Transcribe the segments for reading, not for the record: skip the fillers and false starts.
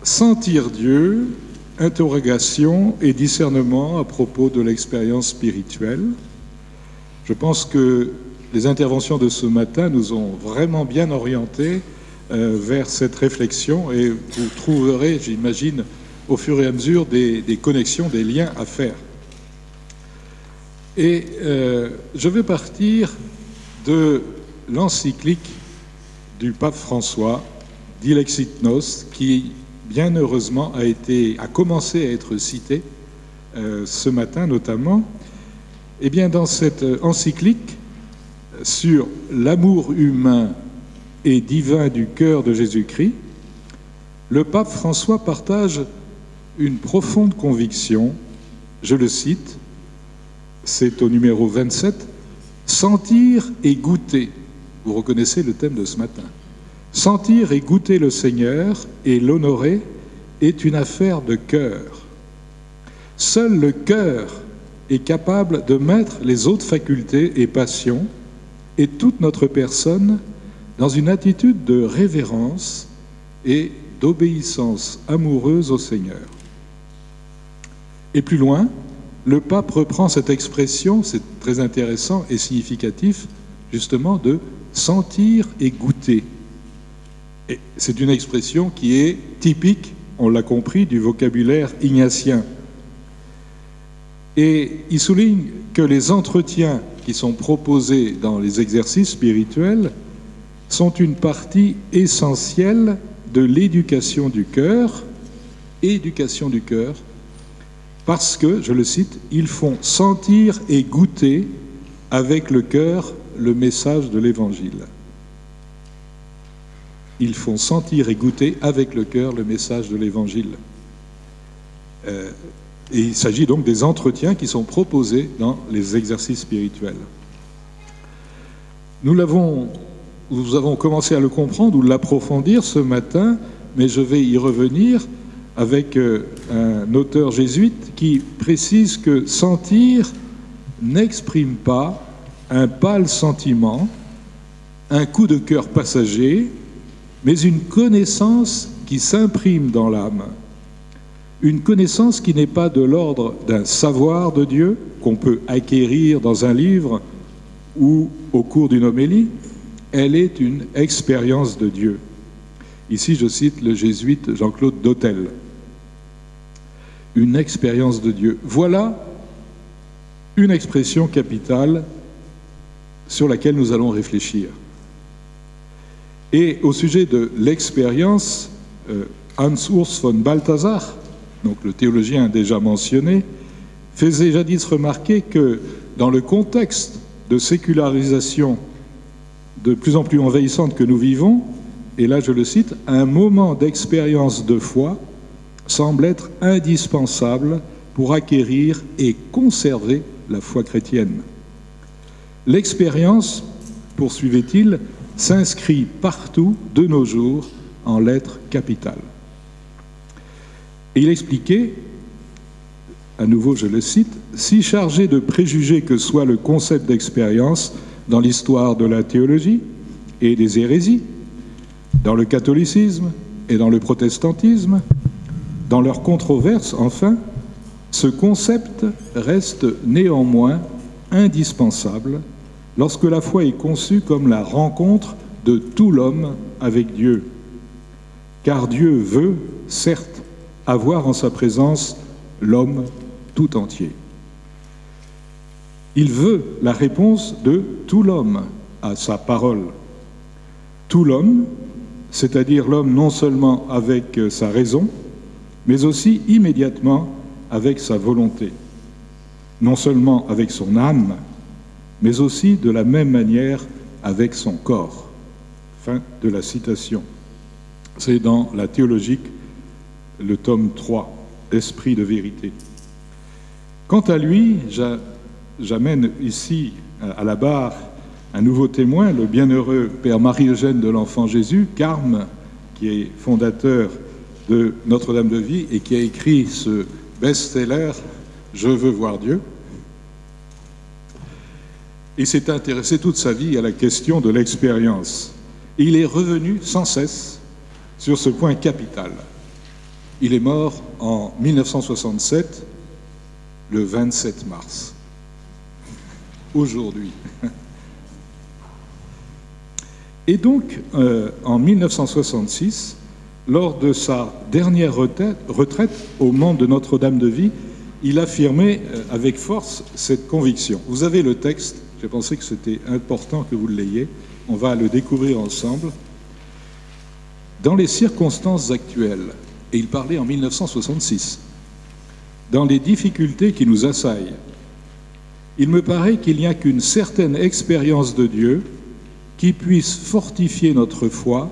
Sentir Dieu, interrogation et discernement à propos de l'expérience spirituelle. Je pense que les interventions de ce matin nous ont vraiment bien orientés vers cette réflexion et vous trouverez, j'imagine, au fur et à mesure des connexions, des liens à faire. Et je vais partir de l'encyclique du pape François, Dilexit Nos, qui bien heureusement a commencé à être cité ce matin notamment. Eh bien, dans cette encyclique sur l'amour humain et divin du cœur de Jésus-Christ, le pape François partage une profonde conviction, je le cite, c'est au numéro 27, « Sentir et goûter ». Vous reconnaissez le thème de ce matin. « Sentir et goûter le Seigneur et l'honorer est une affaire de cœur. Seul le cœur est capable de mettre les autres facultés et passions et toute notre personne dans une attitude de révérence et d'obéissance amoureuse au Seigneur. » Et plus loin, le pape reprend cette expression, c'est très intéressant et significatif, justement, de sentir et goûter. Et c'est une expression qui est typique, on l'a compris, du vocabulaire ignatien. Et il souligne que les entretiens qui sont proposés dans les exercices spirituels sont une partie essentielle de l'éducation du cœur, parce que, je le cite, ils font sentir et goûter avec le cœur le message de l'Évangile. Ils font sentir et goûter avec le cœur le message de l'Évangile. Et il s'agit donc des entretiens qui sont proposés dans les exercices spirituels. Nous avons commencé à le comprendre ou l'approfondir ce matin, mais je vais y revenir avec un auteur jésuite qui précise que sentir n'exprime pas un pâle sentiment, un coup de cœur passager, mais une connaissance qui s'imprime dans l'âme. Une connaissance qui n'est pas de l'ordre d'un savoir de Dieu qu'on peut acquérir dans un livre ou au cours d'une homélie, elle est une expérience de Dieu. Ici, je cite le jésuite Jean-Claude Dautel. Une expérience de Dieu. Voilà une expression capitale sur laquelle nous allons réfléchir. Et au sujet de l'expérience, Hans-Urs von Balthasar, donc le théologien déjà mentionné, faisait jadis remarquer que dans le contexte de sécularisation de plus en plus envahissante que nous vivons, et là je le cite, un moment d'expérience de foi semble être indispensable pour acquérir et conserver la foi chrétienne. L'expérience, poursuivait-il, s'inscrit partout de nos jours en lettres capitales. Et il expliquait, à nouveau je le cite, « Si chargé de préjugés que soit le concept d'expérience dans l'histoire de la théologie et des hérésies, dans le catholicisme et dans le protestantisme, dans leurs controverses, enfin, ce concept reste néanmoins indispensable lorsque la foi est conçue comme la rencontre de tout l'homme avec Dieu. Car Dieu veut, certes, avoir en sa présence l'homme tout entier. Il veut la réponse de tout l'homme à sa parole. Tout l'homme, c'est-à-dire l'homme non seulement avec sa raison, mais aussi immédiatement avec sa volonté. Non seulement avec son âme, mais aussi de la même manière avec son corps. Fin de la citation. C'est dans la Théologique, le tome 3, Esprit de vérité. Quant à lui, j'amène ici à la barre un nouveau témoin, le bienheureux Père Marie-Eugène de l'Enfant Jésus, Carme, qui est fondateur de Notre-Dame de Vie et qui a écrit ce best-seller « Je veux voir Dieu ». Il s'est intéressé toute sa vie à la question de l'expérience. Il est revenu sans cesse sur ce point capital. Il est mort en 1967, le 27 mars. Aujourd'hui. Et donc, en 1966, lors de sa dernière retraite au Mont de Notre-Dame de Vie, il affirmait avec force cette conviction. Vous avez le texte, j'ai pensé que c'était important que vous le l'ayez, on va le découvrir ensemble. Dans les circonstances actuelles, et il parlait en 1966, dans les difficultés qui nous assaillent, il me paraît qu'il n'y a qu'une certaine expérience de Dieu qui puisse fortifier notre foi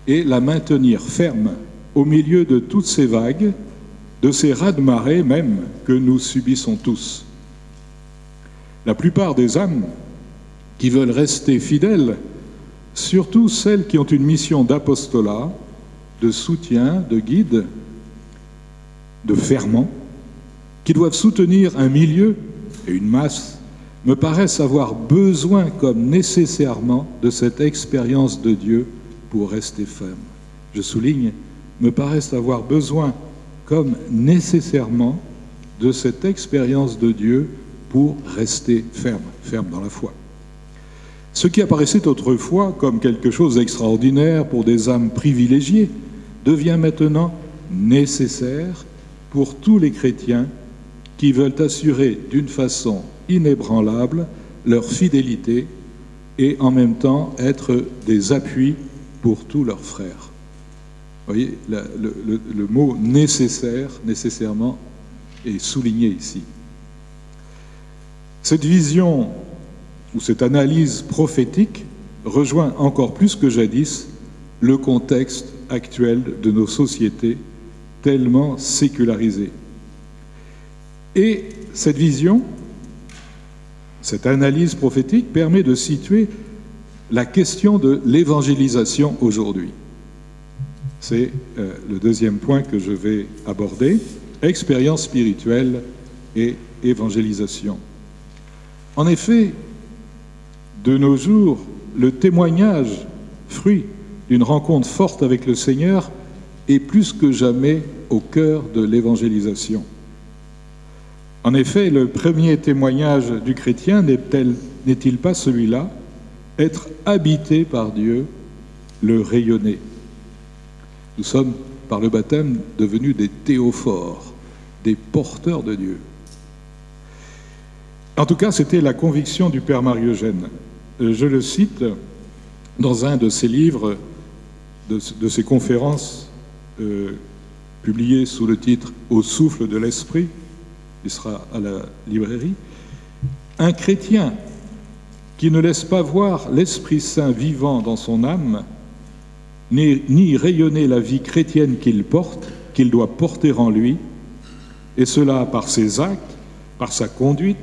et la maintenir ferme au milieu de toutes ces vagues, de ces raz-de-marée même que nous subissons tous. La plupart des âmes qui veulent rester fidèles, surtout celles qui ont une mission d'apostolat, de soutien, de guide, de ferment, qui doivent soutenir un milieu et une masse, me paraissent avoir besoin comme nécessairement de cette expérience de Dieu pour rester ferme. Je souligne, me paraissent avoir besoin comme nécessairement de cette expérience de Dieu pour rester ferme, ferme dans la foi. Ce qui apparaissait autrefois comme quelque chose d'extraordinaire pour des âmes privilégiées devient maintenant nécessaire pour tous les chrétiens qui veulent assurer d'une façon inébranlable leur fidélité et en même temps être des appuis pour tous leurs frères. Vous voyez, le mot nécessaire, nécessairement, est souligné ici. Cette vision ou cette analyse prophétique rejoint encore plus que jadis le contexte actuel de nos sociétés tellement sécularisées. Et cette vision, cette analyse prophétique permet de situer la question de l'évangélisation aujourd'hui. C'est le deuxième point que je vais aborder, expérience spirituelle et évangélisation. En effet, de nos jours, le témoignage, fruit d'une rencontre forte avec le Seigneur, est plus que jamais au cœur de l'évangélisation. En effet, le premier témoignage du chrétien n'est-il pas celui-là, être habité par Dieu, le rayonner. Nous sommes, par le baptême, devenus des théophores, des porteurs de Dieu. En tout cas, c'était la conviction du Père Marie-Eugène. Je le cite dans un de ses livres, de ses conférences, publiées sous le titre « Au souffle de l'Esprit », il sera à la librairie. Un chrétien qui ne laisse pas voir l'Esprit Saint vivant dans son âme, ni rayonner la vie chrétienne qu'il porte, qu'il doit porter en lui, et cela par ses actes, par sa conduite,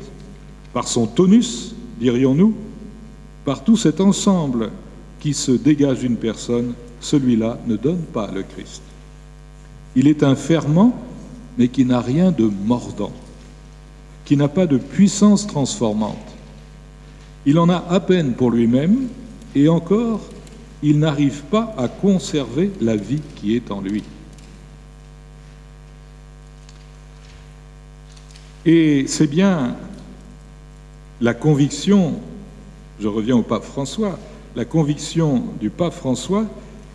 par son tonus, dirions-nous, par tout cet ensemble qui se dégage d'une personne, celui-là ne donne pas le Christ. Il est un ferment, mais qui n'a rien de mordant, qui n'a pas de puissance transformante. Il en a à peine pour lui-même, et encore, il n'arrive pas à conserver la vie qui est en lui. Et c'est bien la conviction, je reviens au pape François, la conviction du pape François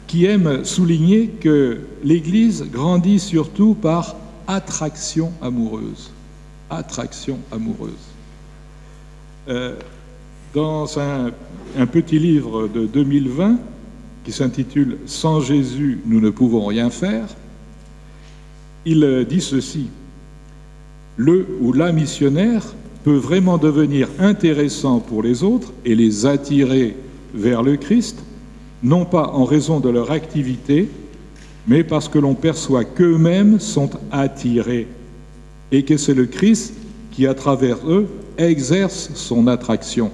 qui aime souligner que l'Église grandit surtout par attraction amoureuse. Attraction amoureuse. Dans un petit livre de 2020 qui s'intitule « Sans Jésus, nous ne pouvons rien faire », il dit ceci: « Le ou la missionnaire peut vraiment devenir intéressant pour les autres et les attirer vers le Christ, non pas en raison de leur activité, mais parce que l'on perçoit qu'eux-mêmes sont attirés et que c'est le Christ qui, à travers eux, exerce son attraction. »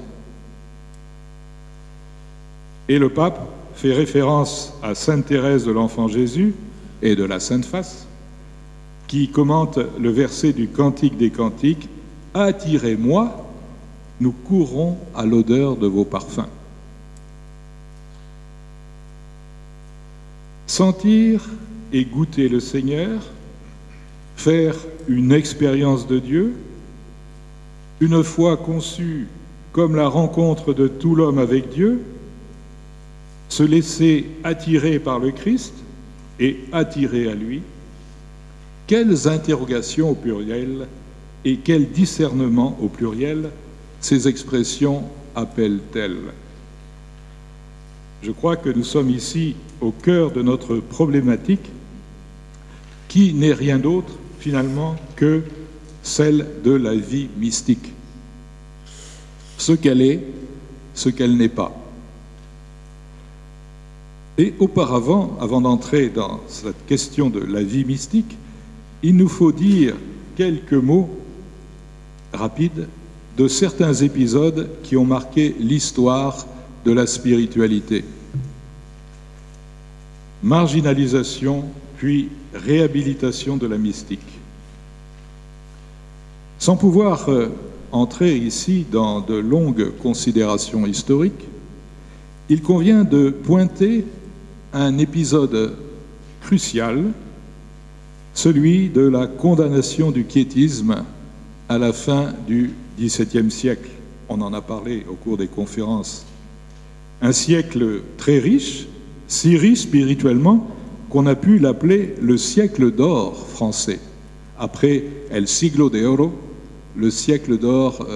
Et le pape fait référence à sainte Thérèse de l'Enfant Jésus et de la Sainte Face, qui commente le verset du Cantique des Cantiques: « Attirez-moi, nous courons à l'odeur de vos parfums. » Sentir et goûter le Seigneur, faire une expérience de Dieu, une foi conçue comme la rencontre de tout l'homme avec Dieu, se laisser attirer par le Christ et attirer à lui. Quelles interrogations au pluriel et quel discernement au pluriel ces expressions appellent-elles? Je crois que nous sommes ici au cœur de notre problématique, qui n'est rien d'autre finalement que celle de la vie mystique. Ce qu'elle est, ce qu'elle n'est pas. Et auparavant, avant d'entrer dans cette question de la vie mystique, il nous faut dire quelques mots rapides de certains épisodes qui ont marqué l'histoire de la spiritualité. Marginalisation, puis réhabilitation de la mystique. Sans pouvoir entrer ici dans de longues considérations historiques, il convient de pointer un épisode crucial, celui de la condamnation du quiétisme à la fin du XVIIe siècle. On en a parlé au cours des conférences. Un siècle très riche, si riche spirituellement qu'on a pu l'appeler le siècle d'or français, après El Siglo de Oro, le siècle d'or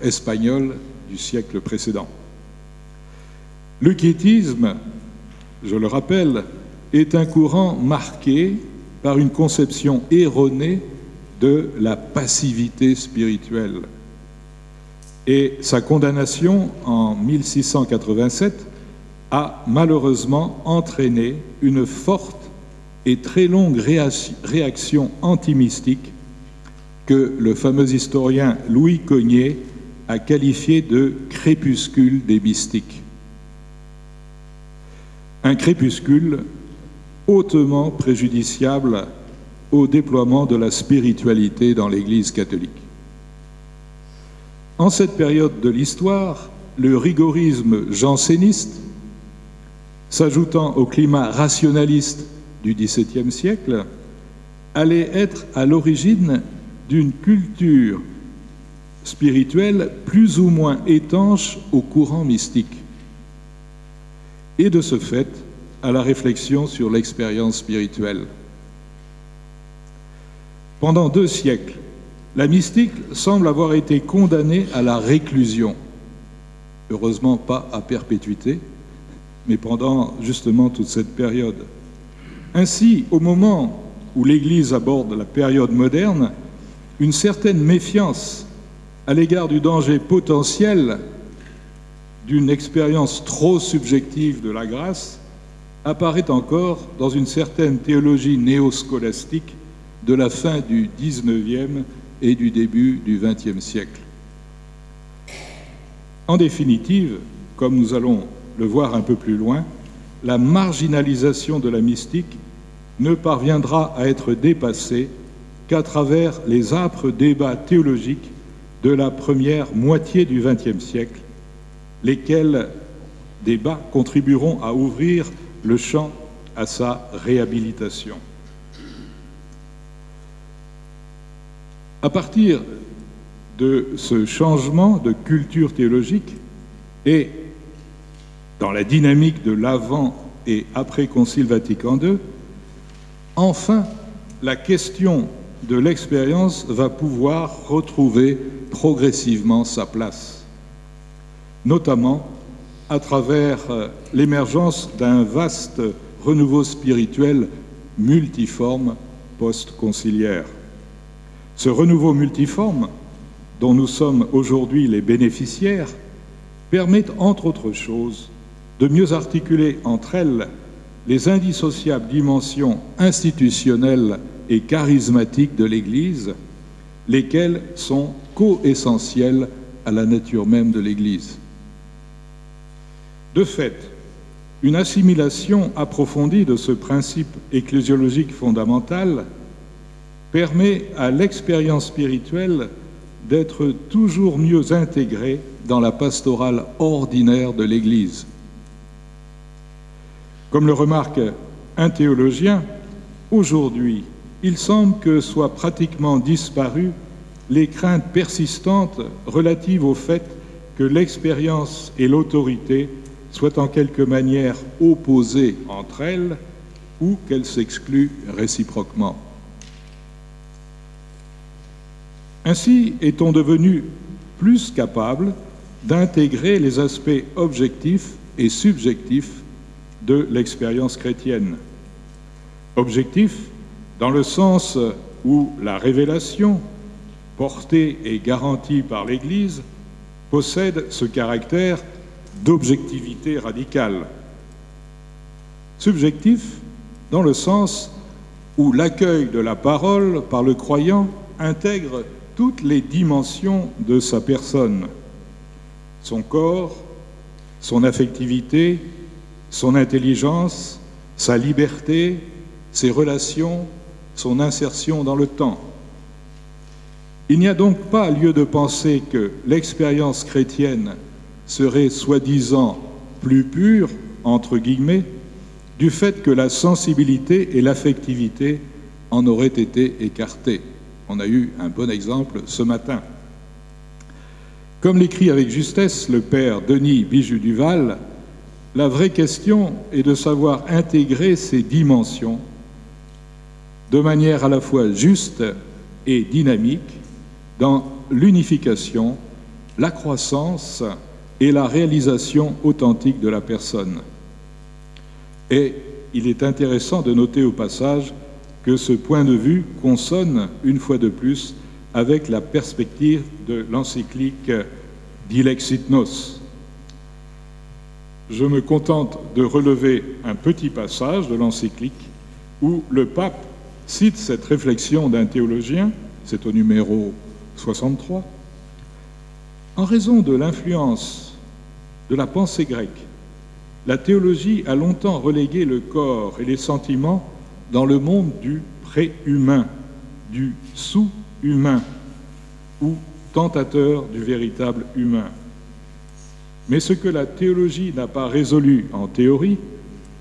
espagnol du siècle précédent. Le quiétisme, je le rappelle, est un courant marqué par une conception erronée de la passivité spirituelle. Et sa condamnation en 1687 a malheureusement entraîné une forte et très longue réaction anti-mystique que le fameux historien Louis Cogniet a qualifié de « crépuscule des mystiques ». Un crépuscule hautement préjudiciable au déploiement de la spiritualité dans l'Église catholique. En cette période de l'histoire, le rigorisme janséniste, s'ajoutant au climat rationaliste du XVIIe siècle, allait être à l'origine d'une culture spirituelle plus ou moins étanche au courant mystique, et de ce fait à la réflexion sur l'expérience spirituelle. Pendant 2 siècles, la mystique semble avoir été condamnée à la réclusion, heureusement pas à perpétuité, mais pendant justement toute cette période. Ainsi, au moment où l'Église aborde la période moderne, une certaine méfiance à l'égard du danger potentiel d'une expérience trop subjective de la grâce apparaît encore dans une certaine théologie néoscolastique de la fin du XIXe et du début du XXe siècle. En définitive, comme nous allons le voir un peu plus loin, la marginalisation de la mystique ne parviendra à être dépassée qu'à travers les âpres débats théologiques de la première moitié du XXe siècle, lesquels débats contribueront à ouvrir le champ à sa réhabilitation. À partir de ce changement de culture théologique et dans la dynamique de l'avant et après Concile Vatican II, enfin, la question de l'expérience va pouvoir retrouver progressivement sa place, notamment à travers l'émergence d'un vaste renouveau spirituel multiforme post-conciliaire. Ce renouveau multiforme, dont nous sommes aujourd'hui les bénéficiaires, permet, entre autres choses, de mieux articuler entre elles les indissociables dimensions institutionnelles et charismatiques de l'Église, lesquelles sont co-essentielles à la nature même de l'Église. De fait, une assimilation approfondie de ce principe ecclésiologique fondamental permet à l'expérience spirituelle d'être toujours mieux intégrée dans la pastorale ordinaire de l'Église. Comme le remarque un théologien, aujourd'hui, il semble que soient pratiquement disparues les craintes persistantes relatives au fait que l'expérience et l'autorité soient en quelque manière opposées entre elles ou qu'elles s'excluent réciproquement. Ainsi est-on devenu plus capable d'intégrer les aspects objectifs et subjectifs de l'expérience chrétienne. Objectif dans le sens où la révélation, portée et garantie par l'Église, possède ce caractère d'objectivité radicale. Subjectif dans le sens où l'accueil de la parole par le croyant intègre toutes les dimensions de sa personne, son corps, son affectivité, son intelligence, sa liberté, ses relations, son insertion dans le temps. Il n'y a donc pas lieu de penser que l'expérience chrétienne serait soi-disant plus pure, entre guillemets, du fait que la sensibilité et l'affectivité en auraient été écartées. On a eu un bon exemple ce matin. Comme l'écrit avec justesse le père Denis Bijoux-Duval, la vraie question est de savoir intégrer ces dimensions de manière à la fois juste et dynamique dans l'unification, la croissance et la réalisation authentique de la personne. Et il est intéressant de noter au passage que ce point de vue consonne, une fois de plus, avec la perspective de l'encyclique Dilexit Nos. Je me contente de relever un petit passage de l'encyclique où le pape cite cette réflexion d'un théologien, c'est au numéro 63. En raison de l'influence de la pensée grecque, la théologie a longtemps relégué le corps et les sentiments dans le monde du préhumain, du sous-humain, ou tentateur du véritable humain. Mais ce que la théologie n'a pas résolu en théorie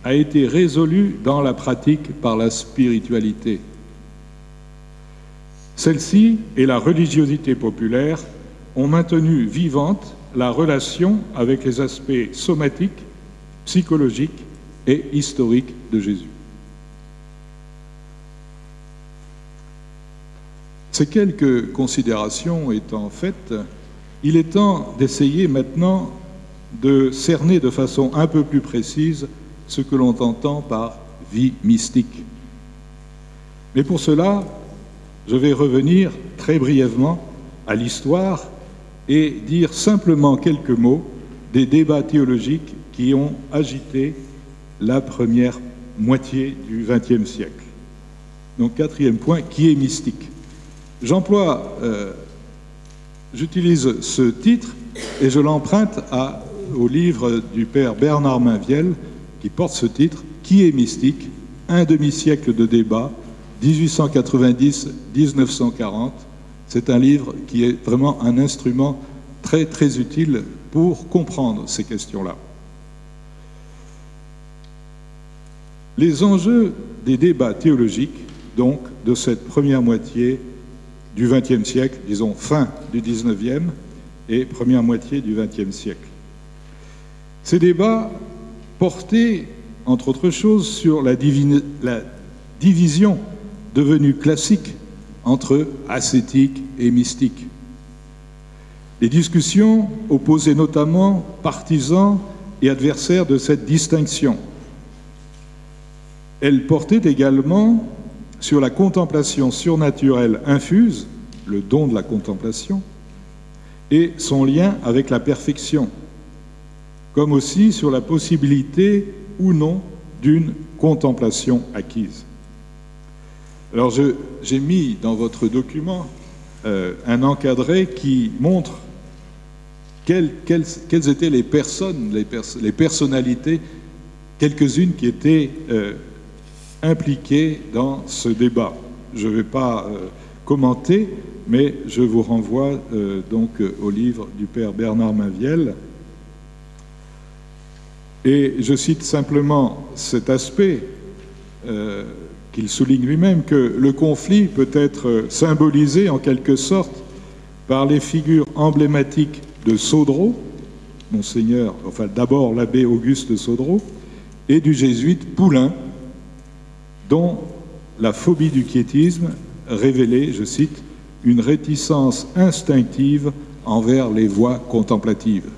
a été résolu dans la pratique par la spiritualité. Celle-ci et la religiosité populaire ont maintenu vivante la relation avec les aspects somatiques, psychologiques et historiques de Jésus. Ces quelques considérations étant faites, il est temps d'essayer maintenant de cerner de façon un peu plus précise ce que l'on entend par vie mystique. Mais pour cela, je vais revenir très brièvement à l'histoire et dire simplement quelques mots des débats théologiques qui ont agité la première moitié du XXe siècle. Donc, quatrième point, qui est mystique? J'utilise ce titre et je l'emprunte au livre du père Bernard Mainviel qui porte ce titre, Qui est mystique? Un demi-siècle de débat, 1890-1940. C'est un livre qui est vraiment un instrument très, très utile pour comprendre ces questions-là. Les enjeux des débats théologiques, donc, de cette première moitié du XXe siècle, disons fin du XIXe et première moitié du XXe siècle. Ces débats portaient, entre autres choses, sur la division devenue classique entre ascétique et mystique. Les discussions opposaient notamment partisans et adversaires de cette distinction. Elles portaient également sur la contemplation surnaturelle infuse, le don de la contemplation, et son lien avec la perfection, comme aussi sur la possibilité ou non d'une contemplation acquise. Alors j'ai mis dans votre document un encadré qui montre quelles étaient les personnes, les personnalités, quelques-unes qui étaient impliquées dans ce débat. Je ne vais pas commenter, mais je vous renvoie donc au livre du père Bernard Mainviel. Et je cite simplement cet aspect qu'il souligne lui-même que le conflit peut être symbolisé en quelque sorte par les figures emblématiques de Sodro, Monseigneur, enfin d'abord l'abbé Auguste Sodro, et du jésuite Poulain, dont la phobie du quiétisme révélait, je cite, une réticence instinctive envers les voies contemplatives.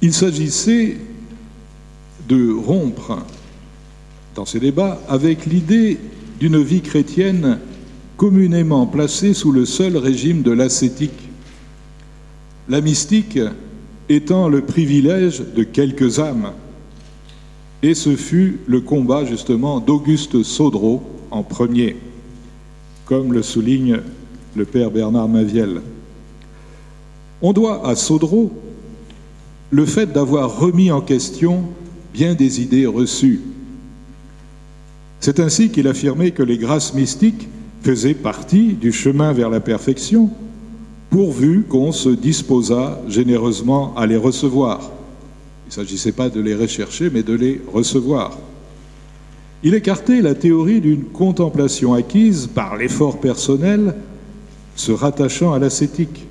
Il s'agissait de rompre, dans ces débats, avec l'idée d'une vie chrétienne communément placée sous le seul régime de l'ascétique, la mystique étant le privilège de quelques âmes. Et ce fut le combat justement d'Auguste Sodro en premier, comme le souligne le père Bernard Maviel. On doit à Sodro le fait d'avoir remis en question bien des idées reçues. C'est ainsi qu'il affirmait que les grâces mystiques faisaient partie du chemin vers la perfection, pourvu qu'on se disposât généreusement à les recevoir. Il ne s'agissait pas de les rechercher, mais de les recevoir. Il écartait la théorie d'une contemplation acquise par l'effort personnel se rattachant à l'ascétique.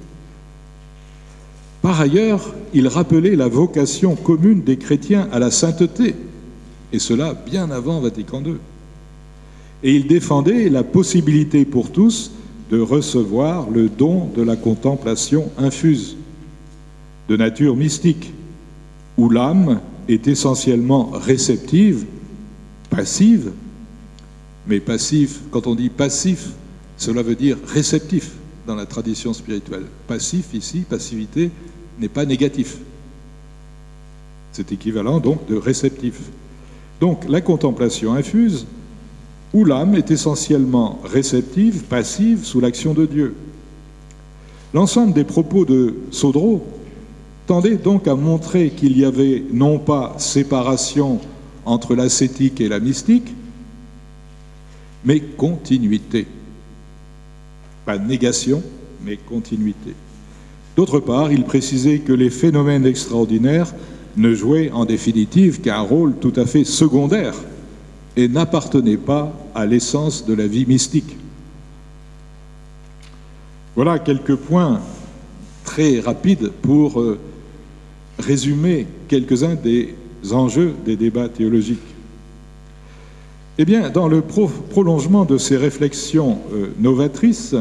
Par ailleurs, il rappelait la vocation commune des chrétiens à la sainteté, et cela bien avant Vatican II. Et il défendait la possibilité pour tous de recevoir le don de la contemplation infuse, de nature mystique, où l'âme est essentiellement réceptive, passive, mais passif, quand on dit passif, cela veut dire réceptif dans la tradition spirituelle. Passif ici, passivité, n'est pas négatif. C'est équivalent donc de réceptif. Donc la contemplation infuse, où l'âme est essentiellement réceptive, passive, sous l'action de Dieu. L'ensemble des propos de Sodro tendait donc à montrer qu'il y avait non pas séparation entre l'ascétique et la mystique, mais continuité. Pas négation, mais continuité. D'autre part, il précisait que les phénomènes extraordinaires ne jouaient en définitive qu'un rôle tout à fait secondaire et n'appartenaient pas à l'essence de la vie mystique. Voilà quelques points très rapides pour résumer quelques-uns des enjeux des débats théologiques. Eh bien, dans le prolongement de ces réflexions novatrices,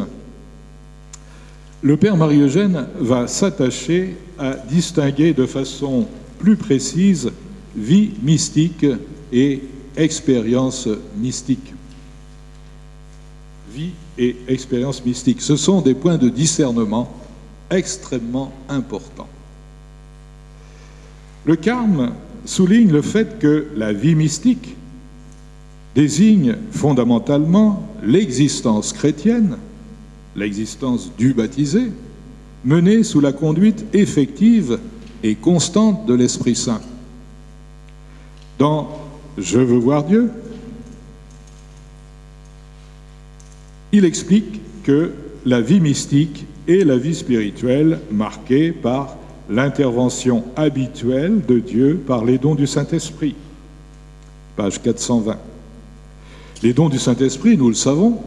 le père Marie-Eugène va s'attacher à distinguer de façon plus précise vie mystique et expérience mystique. Vie et expérience mystique. Ce sont des points de discernement extrêmement importants. Le Carme souligne le fait que la vie mystique désigne fondamentalement l'existence chrétienne, l'existence du baptisé, menée sous la conduite effective et constante de l'Esprit Saint. Dans « Je veux voir Dieu », il explique que la vie mystique est la vie spirituelle marquée par l'intervention habituelle de Dieu par les dons du Saint-Esprit. Page 420. Les dons du Saint-Esprit, nous le savons,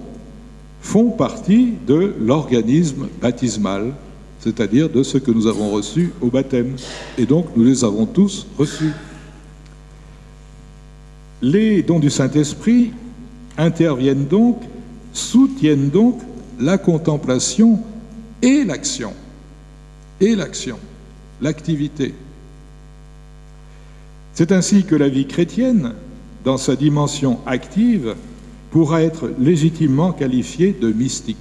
font partie de l'organisme baptismal, c'est-à-dire de ce que nous avons reçu au baptême. Et donc, nous les avons tous reçus. Les dons du Saint-Esprit interviennent donc, soutiennent donc la contemplation et l'action. Et l'action, l'activité. C'est ainsi que la vie chrétienne, dans sa dimension active, pourra être légitimement qualifiée de mystique.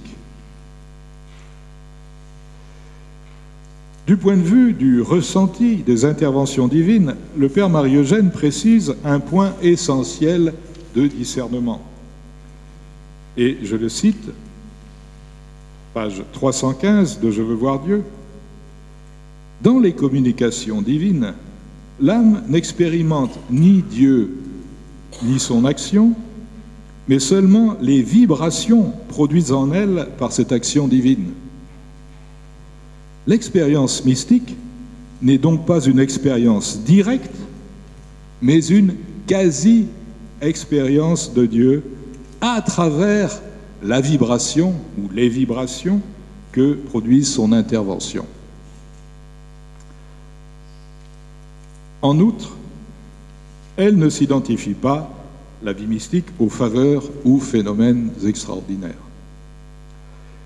Du point de vue du ressenti des interventions divines, le père Marie-Eugène précise un point essentiel de discernement. Et je le cite, page 315 de « Je veux voir Dieu ». Dans les communications divines, l'âme n'expérimente ni Dieu ni son action, mais seulement les vibrations produites en elle par cette action divine. L'expérience mystique n'est donc pas une expérience directe, mais une quasi-expérience de Dieu à travers la vibration ou les vibrations que produit son intervention. En outre, elle ne s'identifie pas, la vie mystique, aux faveurs ou phénomènes extraordinaires.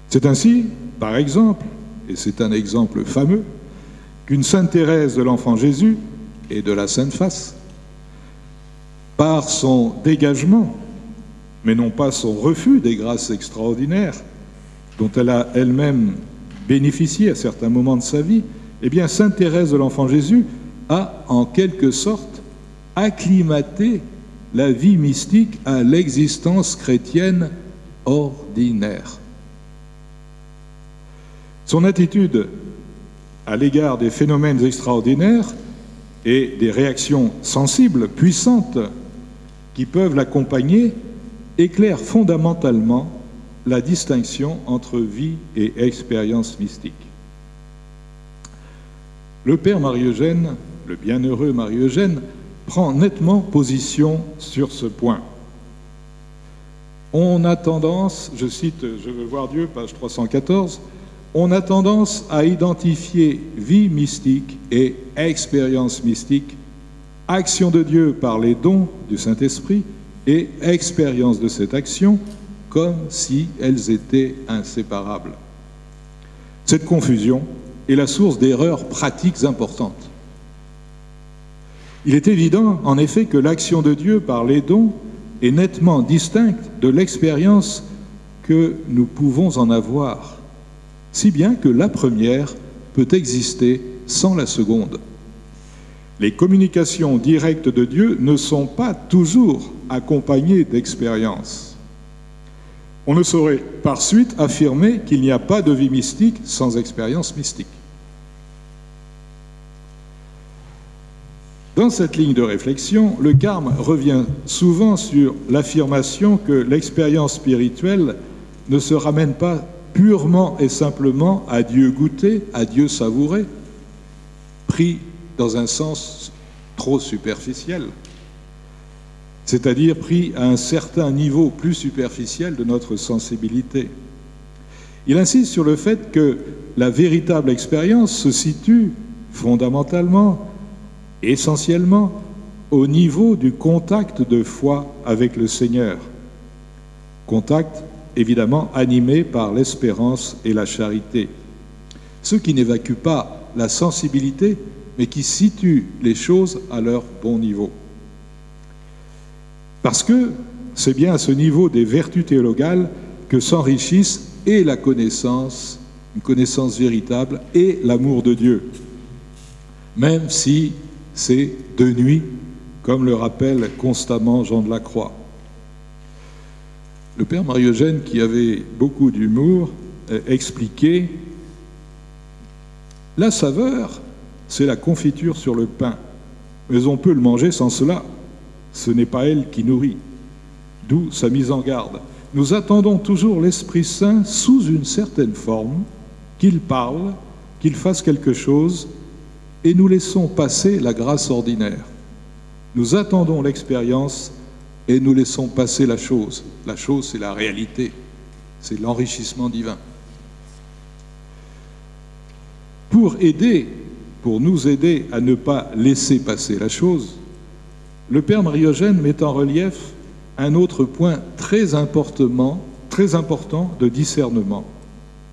C'est ainsi, par exemple, et c'est un exemple fameux, qu'une Sainte Thérèse de l'Enfant Jésus et de la Sainte Face, par son dégagement, mais non pas son refus des grâces extraordinaires dont elle a elle-même bénéficié à certains moments de sa vie, eh bien, Sainte Thérèse de l'Enfant Jésus a en quelque sorte acclimaté la vie mystique à l'existence chrétienne ordinaire. Son attitude à l'égard des phénomènes extraordinaires et des réactions sensibles, puissantes, qui peuvent l'accompagner, éclaire fondamentalement la distinction entre vie et expérience mystique. Le père Marie-Eugène, le bienheureux Marie-Eugène, prend nettement position sur ce point. On a tendance, je cite Je veux voir Dieu, page 314, on a tendance à identifier vie mystique et expérience mystique, action de Dieu par les dons du Saint-Esprit et expérience de cette action comme si elles étaient inséparables. Cette confusion est la source d'erreurs pratiques importantes. Il est évident, en effet, que l'action de Dieu par les dons est nettement distincte de l'expérience que nous pouvons en avoir, si bien que la première peut exister sans la seconde. Les communications directes de Dieu ne sont pas toujours accompagnées d'expérience. On ne saurait par suite affirmer qu'il n'y a pas de vie mystique sans expérience mystique. Dans cette ligne de réflexion, le Carme revient souvent sur l'affirmation que l'expérience spirituelle ne se ramène pas purement et simplement à Dieu goûté, à Dieu savouré, pris dans un sens trop superficiel, c'est-à-dire pris à un certain niveau plus superficiel de notre sensibilité. Il insiste sur le fait que la véritable expérience se situe fondamentalement, essentiellement, au niveau du contact de foi avec le Seigneur. Contact évidemment animé par l'espérance et la charité. Ce qui n'évacue pas la sensibilité, mais qui situe les choses à leur bon niveau. Parce que c'est bien à ce niveau des vertus théologales que s'enrichissent et la connaissance, une connaissance véritable, et l'amour de Dieu. Même si c'est de nuit, comme le rappelle constamment Jean de la Croix. Le père Marie-Eugène, qui avait beaucoup d'humour, expliquait « La saveur, c'est la confiture sur le pain, mais on peut le manger sans cela. Ce n'est pas elle qui nourrit. » D'où sa mise en garde. Nous attendons toujours l'Esprit Saint sous une certaine forme, qu'il parle, qu'il fasse quelque chose, et nous laissons passer la grâce ordinaire. Nous attendons l'expérience et nous laissons passer la chose. La chose, c'est la réalité, c'est l'enrichissement divin. Pour nous aider à ne pas laisser passer la chose, le père Marie-Eugène met en relief un autre point très important de discernement.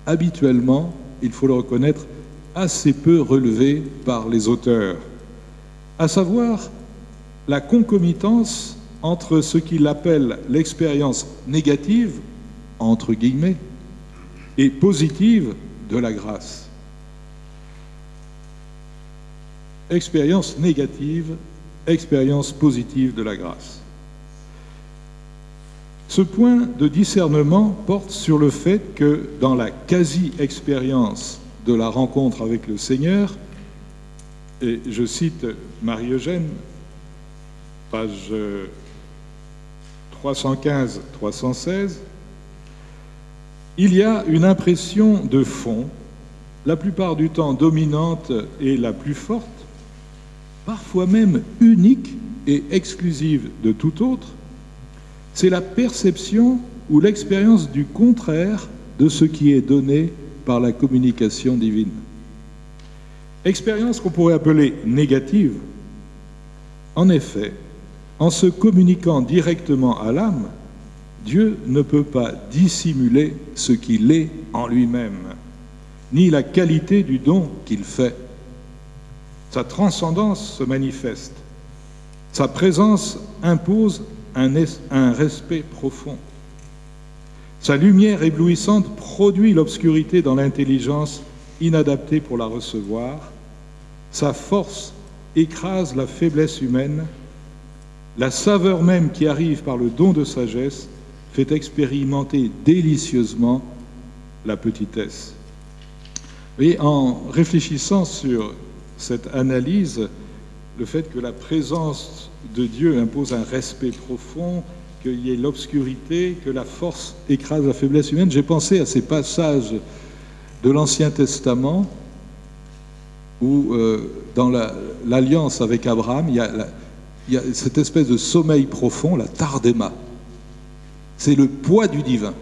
Habituellement, il faut le reconnaître, assez peu relevé par les auteurs, à savoir la concomitance entre ce qu'il appelle l'expérience négative, entre guillemets, et positive de la grâce. Expérience négative, expérience positive de la grâce. Ce point de discernement porte sur le fait que dans la quasi-expérience de la rencontre avec le Seigneur, et je cite Marie-Eugène, page 315-316, il y a une impression de fond, la plupart du temps dominante et la plus forte, parfois même unique et exclusive de tout autre, c'est la perception ou l'expérience du contraire de ce qui est donné par la communication divine. Expérience qu'on pourrait appeler négative. En effet, en se communiquant directement à l'âme, Dieu ne peut pas dissimuler ce qu'il est en lui-même, ni la qualité du don qu'il fait. Sa transcendance se manifeste. Sa présence impose un respect profond. Sa lumière éblouissante produit l'obscurité dans l'intelligence inadaptée pour la recevoir. Sa force écrase la faiblesse humaine. La saveur même qui arrive par le don de sagesse fait expérimenter délicieusement la petitesse. Et en réfléchissant sur cette analyse, le fait que la présence de Dieu impose un respect profond, qu'il y ait l'obscurité, que la force écrase la faiblesse humaine, j'ai pensé à ces passages de l'Ancien Testament où, dans l'alliance avec Abraham, il y a cette espèce de sommeil profond, la tardéma. C'est le poids du divin.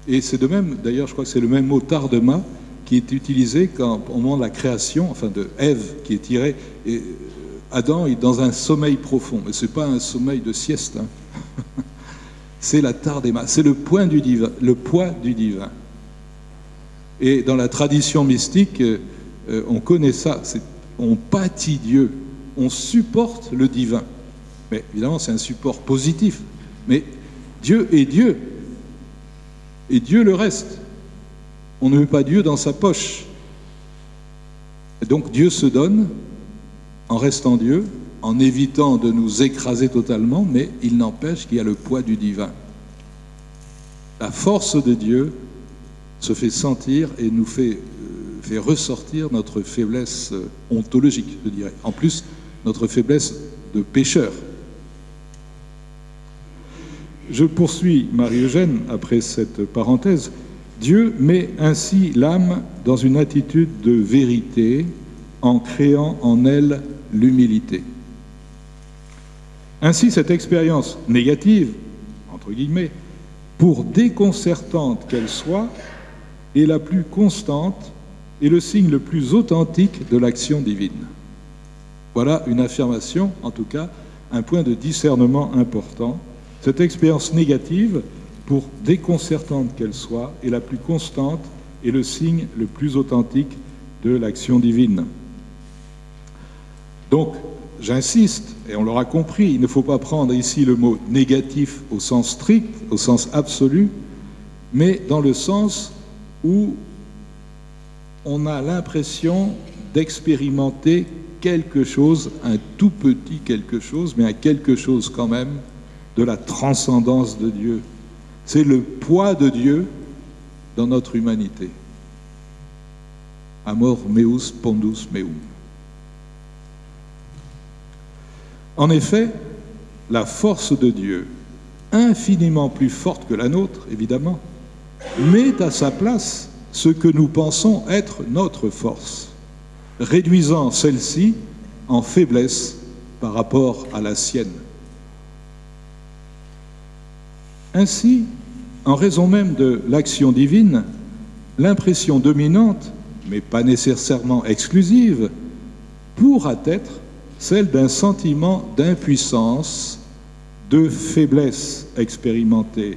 Et c'est de même, d'ailleurs, je crois que c'est le même mot tardéma qui est utilisé au moment de la création, enfin de Ève, qui est tirée. Et Adam est dans un sommeil profond, mais ce n'est pas un sommeil de sieste. Hein. C'est la tardéma, c'est le poids du divin, le poids du divin. Et dans la tradition mystique, on connaît ça, on pâtit Dieu, on supporte le divin. Mais évidemment, c'est un support positif. Mais Dieu est Dieu, et Dieu le reste. On ne met pas Dieu dans sa poche. Et donc Dieu se donne en restant Dieu, en évitant de nous écraser totalement, mais il n'empêche qu'il y a le poids du divin. La force de Dieu se fait sentir et nous fait ressortir notre faiblesse ontologique, je dirais. En plus, notre faiblesse de pécheur. Je poursuis Marie-Eugène après cette parenthèse. Dieu met ainsi l'âme dans une attitude de vérité en créant en elle l'humilité. Ainsi, cette expérience négative, entre guillemets, pour déconcertante qu'elle soit, est la plus constante et le signe le plus authentique de l'action divine. Voilà une affirmation, en tout cas, un point de discernement important. Cette expérience négative, pour déconcertante qu'elle soit, est la plus constante et le signe le plus authentique de l'action divine. Donc, j'insiste, et on l'aura compris, il ne faut pas prendre ici le mot négatif au sens strict, au sens absolu, mais dans le sens où on a l'impression d'expérimenter quelque chose, un tout petit quelque chose, mais un quelque chose quand même, de la transcendance de Dieu. C'est le poids de Dieu dans notre humanité. Amor meus pondus meum. En effet, la force de Dieu, infiniment plus forte que la nôtre, évidemment, met à sa place ce que nous pensons être notre force, réduisant celle-ci en faiblesse par rapport à la sienne. Ainsi, en raison même de l'action divine, l'impression dominante, mais pas nécessairement exclusive, pourra être celle d'un sentiment d'impuissance, de faiblesse expérimentée,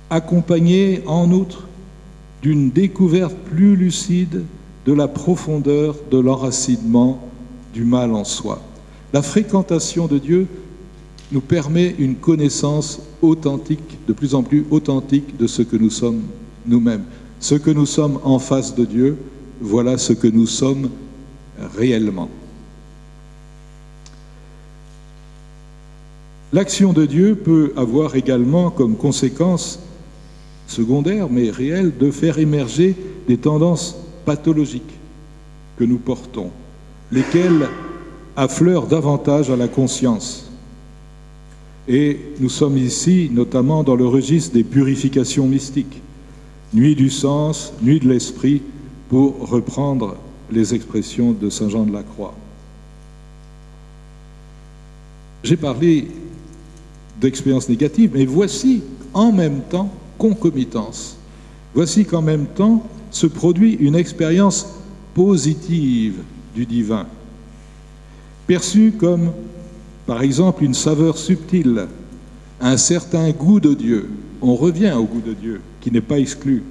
accompagné en outre d'une découverte plus lucide de la profondeur de l'enracinement du mal en soi. La fréquentation de Dieu nous permet une connaissance authentique, de plus en plus authentique de ce que nous sommes nous-mêmes. Ce que nous sommes en face de Dieu, voilà ce que nous sommes réellement. L'action de Dieu peut avoir également comme conséquence secondaire, mais réelle, de faire émerger des tendances pathologiques que nous portons, lesquelles affleurent davantage à la conscience. Et nous sommes ici notamment dans le registre des purifications mystiques, nuit du sens, nuit de l'esprit, pour reprendre les expressions de saint Jean de la Croix. J'ai parlé d'expérience négative, mais voici en même temps concomitance. Voici qu'en même temps se produit une expérience positive du divin, perçue comme, par exemple, une saveur subtile, un certain goût de Dieu. On revient au goût de Dieu, qui n'est pas exclu.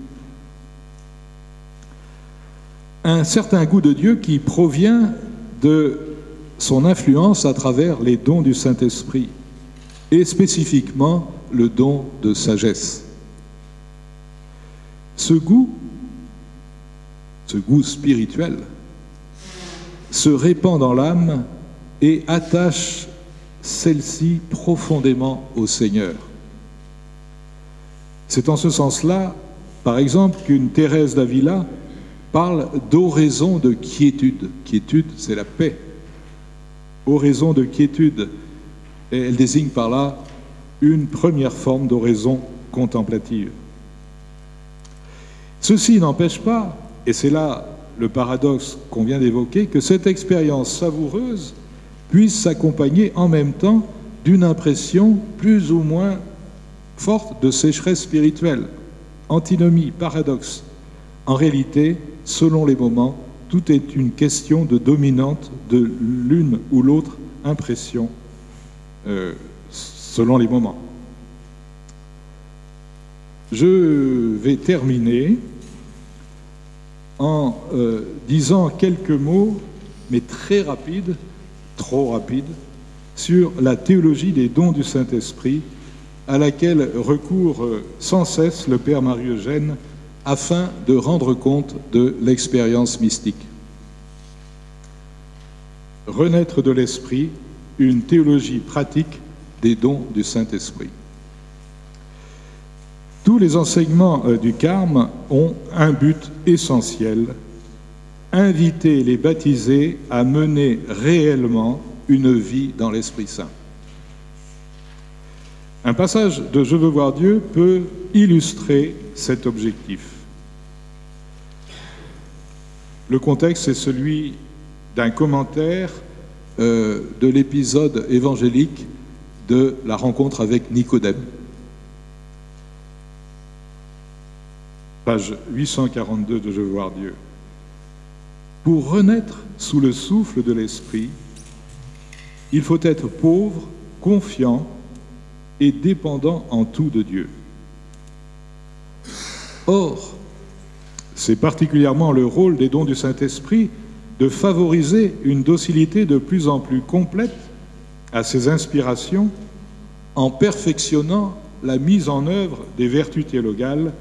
Un certain goût de Dieu qui provient de son influence à travers les dons du Saint-Esprit, et spécifiquement le don de sagesse. Ce goût spirituel, se répand dans l'âme et attache celle-ci profondément au Seigneur. C'est en ce sens-là, par exemple, qu'une Thérèse d'Avila parle d'oraison de quiétude. Quiétude, c'est la paix. Oraison de quiétude. Et elle désigne par là une première forme d'oraison contemplative. Ceci n'empêche pas, et c'est là le paradoxe qu'on vient d'évoquer, que cette expérience savoureuse puisse s'accompagner en même temps d'une impression plus ou moins forte de sécheresse spirituelle. Antinomie, paradoxe. En réalité, selon les moments, tout est une question de dominante de l'une ou l'autre impression selon les moments. Je vais terminer en disant quelques mots, mais très rapides, trop rapides, sur la théologie des dons du Saint-Esprit, à laquelle recourt sans cesse le Père Marie-Eugène afin de rendre compte de l'expérience mystique. Renaître de l'Esprit, une théologie pratique des dons du Saint-Esprit. Tous les enseignements du Carme ont un but essentiel, inviter les baptisés à mener réellement une vie dans l'Esprit Saint. Un passage de « Je veux voir Dieu » peut illustrer cet objectif. Le contexte est celui d'un commentaire de l'épisode évangélique de la rencontre avec Nicodème. Page 842 de « Je veux voir Dieu ». Pour renaître sous le souffle de l'Esprit, il faut être pauvre, confiant et dépendant en tout de Dieu. Or, c'est particulièrement le rôle des dons du Saint-Esprit de favoriser une docilité de plus en plus complète à ses inspirations en perfectionnant la mise en œuvre des vertus théologales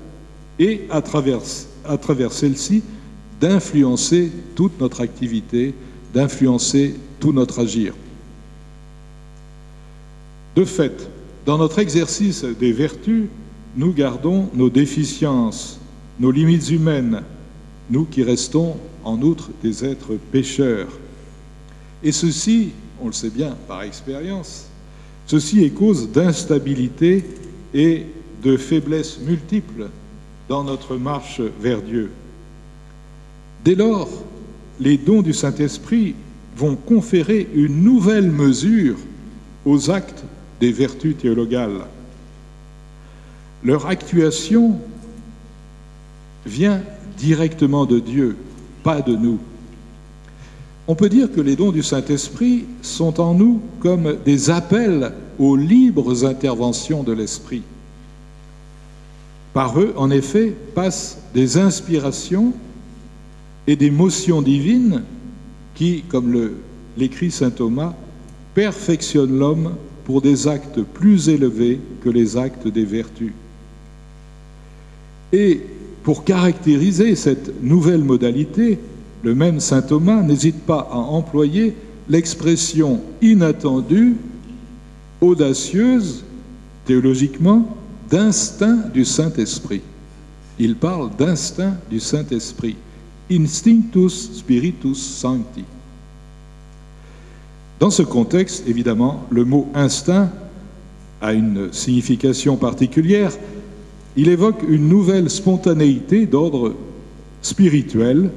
et, à travers celle-ci, d'influencer toute notre activité, d'influencer tout notre agir. De fait, dans notre exercice des vertus, nous gardons nos déficiences, nos limites humaines, nous qui restons en outre des êtres pécheurs. Et ceci, on le sait bien par expérience, ceci est cause d'instabilité et de faiblesses multiples dans notre marche vers Dieu. Dès lors, les dons du Saint-Esprit vont conférer une nouvelle mesure aux actes des vertus théologales. Leur actuation vient directement de Dieu, pas de nous. On peut dire que les dons du Saint-Esprit sont en nous comme des appels aux libres interventions de l'Esprit. Par eux, en effet, passent des inspirations et des motions divines qui, comme l'écrit saint Thomas, perfectionnent l'homme pour des actes plus élevés que les actes des vertus. Et pour caractériser cette nouvelle modalité, le même saint Thomas n'hésite pas à employer l'expression inattendue, audacieuse, théologiquement, d'instinct du Saint-Esprit. Il parle d'instinct du Saint-Esprit, instinctus spiritus sancti. Dans ce contexte, évidemment, le mot instinct a une signification particulière. Il évoque une nouvelle spontanéité d'ordre spirituel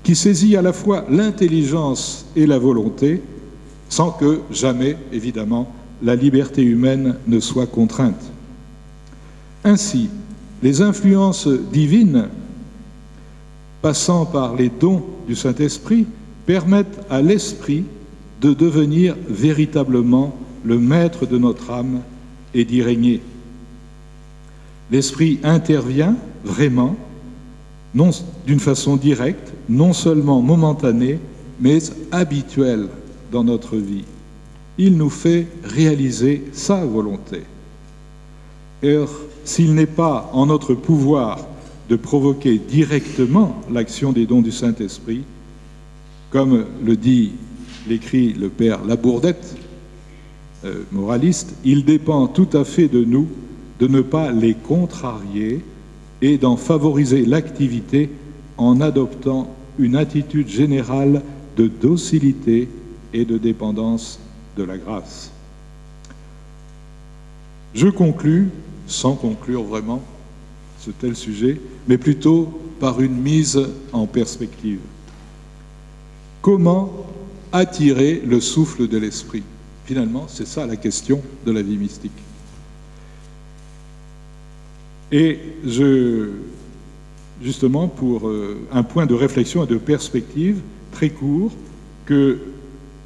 qui saisit à la fois l'intelligence et la volonté, sans que jamais, évidemment, la liberté humaine ne soit contrainte. Ainsi, les influences divines, passant par les dons du Saint-Esprit, permettent à l'Esprit de devenir véritablement le maître de notre âme et d'y régner. L'Esprit intervient vraiment, non d'une façon directe, non seulement momentanée, mais habituelle dans notre vie. Il nous fait réaliser sa volonté. Or, s'il n'est pas en notre pouvoir de provoquer directement l'action des dons du Saint-Esprit, comme l'écrit le père Labourdette, moraliste, il dépend tout à fait de nous de ne pas les contrarier et d'en favoriser l'activité en adoptant une attitude générale de docilité et de dépendance de la grâce. Je conclus, sans conclure vraiment ce tel sujet, mais plutôt par une mise en perspective. Comment attirer le souffle de l'esprit? Finalement, c'est ça la question de la vie mystique. Et justement, pour un point de réflexion et de perspective très court, que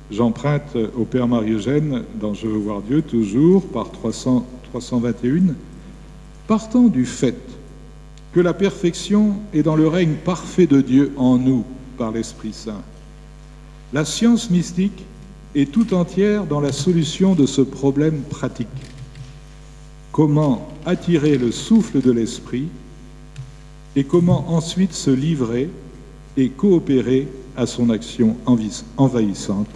j'emprunte au Père Marie-Eugène dans Je veux voir Dieu, toujours, par 321, partant du fait que la perfection est dans le règne parfait de Dieu en nous, par l'Esprit Saint. La science mystique est tout entière dans la solution de ce problème pratique. Comment attirer le souffle de l'esprit et comment ensuite se livrer et coopérer à son action envahissante.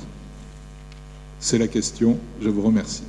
C'est la question. Je vous remercie.